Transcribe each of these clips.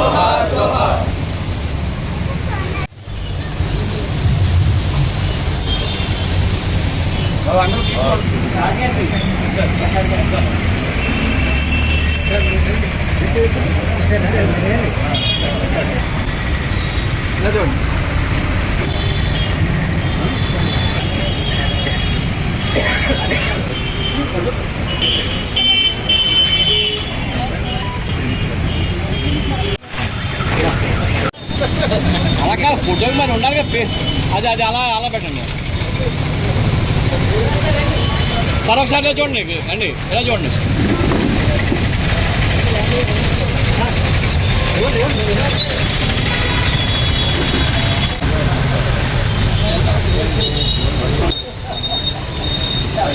అలా ఫోటో మరి ఉండాలి కదా, అది అది అలా అలా పెట్టండి సార్. ఒకసారి ఇలా చూడండి అండి, ఇలా చూడండి.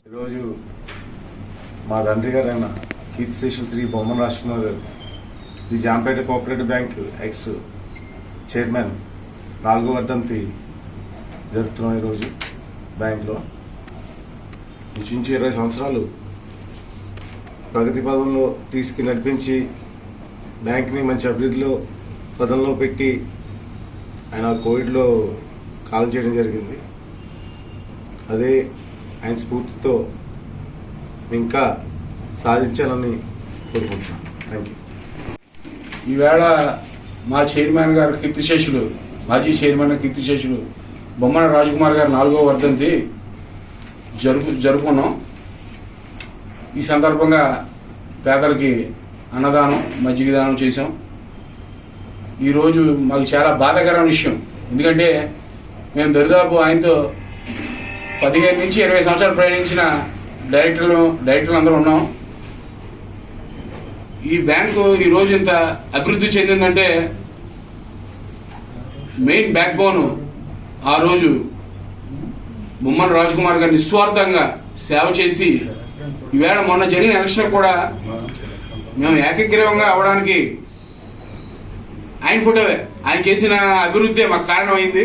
ఈరోజు మా తండ్రి గారైన కీర్తిశేషులు శ్రీ బొమ్మన రాజకుమార్ గారు the Jampeta cooperative bank X chairman 4వ వర్ధంతి జరుపుతున్నాం. ఈరోజు బ్యాంక్లో నుంచి 20 సంవత్సరాలు ప్రగతి పదంలో తీసుకు నడిపించి బ్యాంక్ని మంచి అభివృద్ధిలో పదంలో పెట్టి ఆయన కోవిడ్లో కాలం చేయడం జరిగింది. అదే ఆయన స్ఫూర్తితో ఇంకా సాధించాలని కోరుకుంటున్నాను. Thank you. ఈవేళ మా చైర్మన్ గారు కీర్తిశేషులు, మాజీ చైర్మన్ కీర్తిశేషులు బొమ్మన రాజకుమార్ గారు 4వ వర్ధంతి జరుపుకున్నాం. ఈ సందర్భంగా పేదలకి అన్నదానం, మజ్జిగ దానం చేశాం. ఈరోజు మాకు చాలా బాధాకరమైన విషయం. ఎందుకంటే మేము దరిదాపు ఆయనతో 15 నుంచి 20 సంవత్సరాలు ప్రయాణించిన డైరెక్టర్లు అందరూ ఉన్నాం. ఈ బ్యాంకు ఈ రోజు ఇంత అభివృద్ధి చెందిందంటే మెయిన్ బ్యాక్ బోన్ ఆ రోజు బొమ్మన రాజకుమార్ గారు నిస్వార్థంగా సేవ చేసి, ఈవేళ మొన్న జరిగిన ఎలక్షన్ కూడా మేము ఏకగ్రీవంగా అవడానికి ఆయన ఫోటోవే, ఆయన చేసిన అభివృద్ధి మాకు కారణమైంది.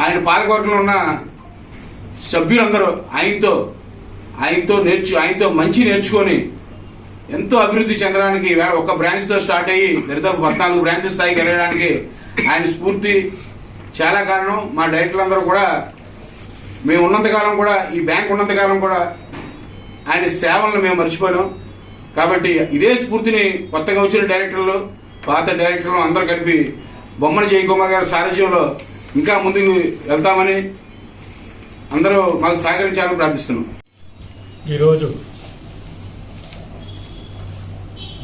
ఆయన పాలకవర్గంలో ఉన్న సభ్యులందరూ ఆయనతో మంచి నేర్చుకొని ఎంతో అభివృద్ధి చెందడానికి వేళ ఒక బ్రాంచ్ తో స్టార్ట్ అయ్యి దరిదాపు 14 బ్రాంచెస్ స్థాయికి వెళ్ళడానికి ఆయన స్ఫూర్తి చాలా కారణం. మా డైరెక్టర్లందరూ కూడా మేము ఉన్నంతకాలం కూడా, ఈ బ్యాంక్ ఉన్నంతకాలం కూడా ఆయన సేవలను మేము మర్చిపోయాం. కాబట్టి ఇదే స్ఫూర్తిని కొత్తగా వచ్చిన డైరెక్టర్లు, పాత డైరెక్టర్లు అందరూ కలిపి బొమ్మన జయకుమార్ గారి సారథ్యంలో ఇంకా ముందుకు వెళ్తామని అందరూ మాకు సహకరించాలని ప్రార్థిస్తున్నాం. ఈరోజు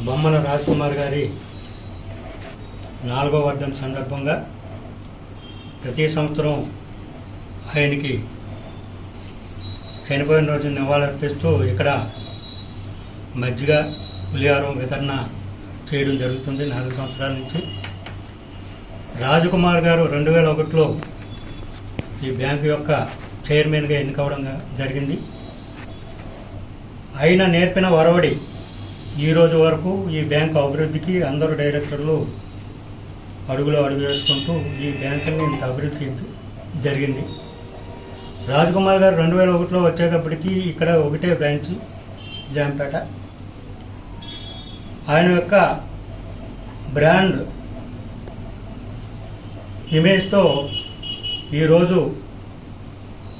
బొమ్మన రాజకుమార్ గారి 4వ వర్ధంతి సందర్భంగా ప్రతి సంవత్సరం ఆయనకి చనిపోయిన రోజు నివాళులర్పిస్తూ ఇక్కడ మజ్జిగ, పులిహారం వితరణ చేయడం జరుగుతుంది 4 సంవత్సరాల నుంచి. రాజకుమార్ గారు 2001లో ఈ బ్యాంకు యొక్క చైర్మన్గా ఎన్నికవడం జరిగింది. ఆయన నేర్పిన వరవడి ఈ రోజు వరకు ఈ బ్యాంకు అభివృద్ధికి అందరూ డైరెక్టర్లు అడుగులో అడుగు వేసుకుంటూ ఈ బ్యాంకుని ఇంత అభివృద్ధి జరిగింది. రాజకుమార్ గారు 2001లో వచ్చేటప్పటికి ఇక్కడ ఒకటే బ్రాంచ్ జాంపేట. ఆయన యొక్క బ్రాండ్ ఇమేజ్తో ఈరోజు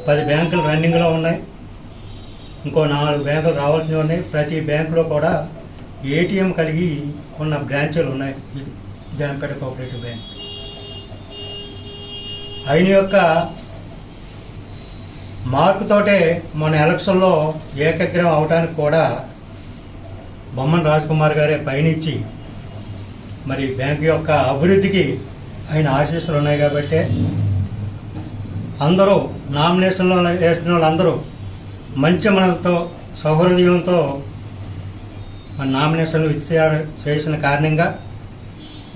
10 బ్యాంకులు రన్నింగ్లో ఉన్నాయి, ఇంకో 4 బ్యాంకులు రావాల్సినవి ఉన్నాయి. ప్రతి బ్యాంకులో కూడా ఏటీఎం కలిగి ఉన్న బ్రాంచులు ఉన్నాయి ఈ జాంపేట కోఆపరేటివ్ బ్యాంక్. ఆయన యొక్క మార్పుతోటే మన ఎలక్షన్లో ఏకగ్రీవం అవడానికి కూడా బొమ్మన రాజకుమార్ గారే పయనించి మరి బ్యాంకు యొక్క అభివృద్ధికి ఆయన ఆశీస్సులు ఉన్నాయి. కాబట్టి అందరూ నామినేషన్లో వేసిన వాళ్ళందరూ మంచి మనతో సౌహృదయంతో మన నామినేషన్లు చేసిన కారణంగా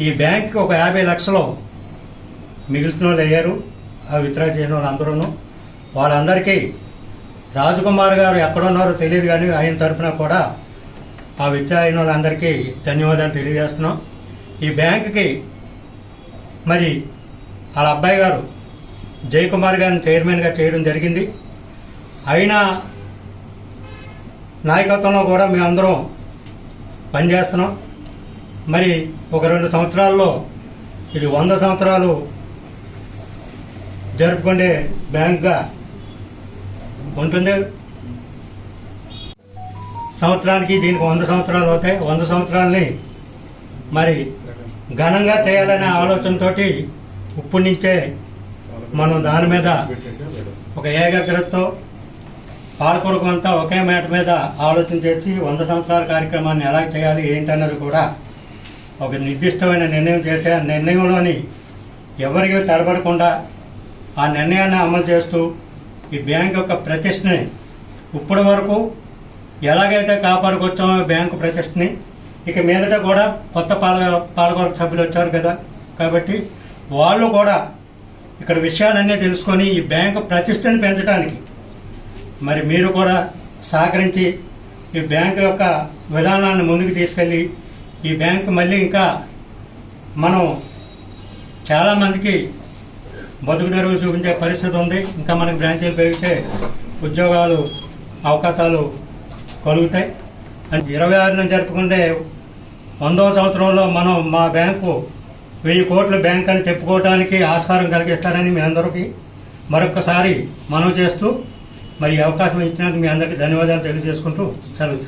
ఈ బ్యాంక్కి ఒక 50 లక్షలు మిగిలిన వాళ్ళు అయ్యారు. ఆ విత్డ్రా చేసిన వాళ్ళందరూ వాళ్ళందరికీ రాజకుమార్ గారు ఎక్కడున్నారో తెలియదు, కానీ ఆయన తరఫున కూడా ఆ విత్డ్రా అయిన వాళ్ళందరికీ ధన్యవాదాలు తెలియజేస్తున్నాం. ఈ బ్యాంకుకి మరి వాళ్ళ అబ్బాయి గారు జయకుమార్ గారిని చైర్మన్గా చేయడం జరిగింది. ఆయన నాయకత్వంలో కూడా మేమందరం పనిచేస్తున్నాం. మరి ఒక 2 సంవత్సరాల్లో ఇది 100 సంవత్సరాలు జరుపుకునే బ్యాంక్గా ఉంటుంది. సంవత్సరానికి దీనికి 100 సంవత్సరాలు అవుతాయి. 100 సంవత్సరాలని మరి ఘనంగా చేయాలనే ఆలోచనతోటి ఇప్పటి నుంచే మనం దాని మీద ఒక ఏకాగ్రతతో పాలకొరకు అంతా ఒకే మాట మీద ఆలోచన చేసి 100 సంవత్సరాల కార్యక్రమాన్ని ఎలా చేయాలి ఏంటన్నది కూడా ఒక నిర్దిష్టమైన నిర్ణయం చేసి ఆ నిర్ణయంలోని ఎవరికి తడబడకుండా ఆ నిర్ణయాన్ని అమలు చేస్తూ ఈ బ్యాంక్ యొక్క ప్రతిష్టని ఇప్పటి వరకు ఎలాగైతే కాపాడుకొచ్చామో బ్యాంకు ప్రతిష్టని ఇక మీదట కూడా కొత్త పాలకవర్గ సభ్యులు వచ్చారు కదా, కాబట్టి వాళ్ళు కూడా ఇక్కడ విషయాలన్నీ తెలుసుకొని ఈ బ్యాంకు ప్రతిష్టని పెంచడానికి మరి మీరు కూడా సహకరించి ఈ బ్యాంకు యొక్క విధానాన్ని ముందుకు తీసుకెళ్ళి ఈ బ్యాంకు మళ్ళీ ఇంకా మనం చాలామందికి బతుకు తెరువు చూపించే పరిస్థితి ఉంది. ఇంకా మనకి బ్రాంచీలు పెరిగితే ఉద్యోగాలు అవకాశాలు కలుగుతాయి. 26న జరుపుకుంటే 100వ సంవత్సరంలో మనం మా బ్యాంకు 1000 కోట్ల బ్యాంక్ అని చెప్పుకోవడానికి ఆస్కారం కలిగిస్తారని మీ అందరికీ మరొకసారి మనవి చేస్తూ మరి అవకాశం ఇచ్చినందుకు మీ అందరికీ ధన్యవాదాలు తెలియజేసుకుంటూ సెలవు.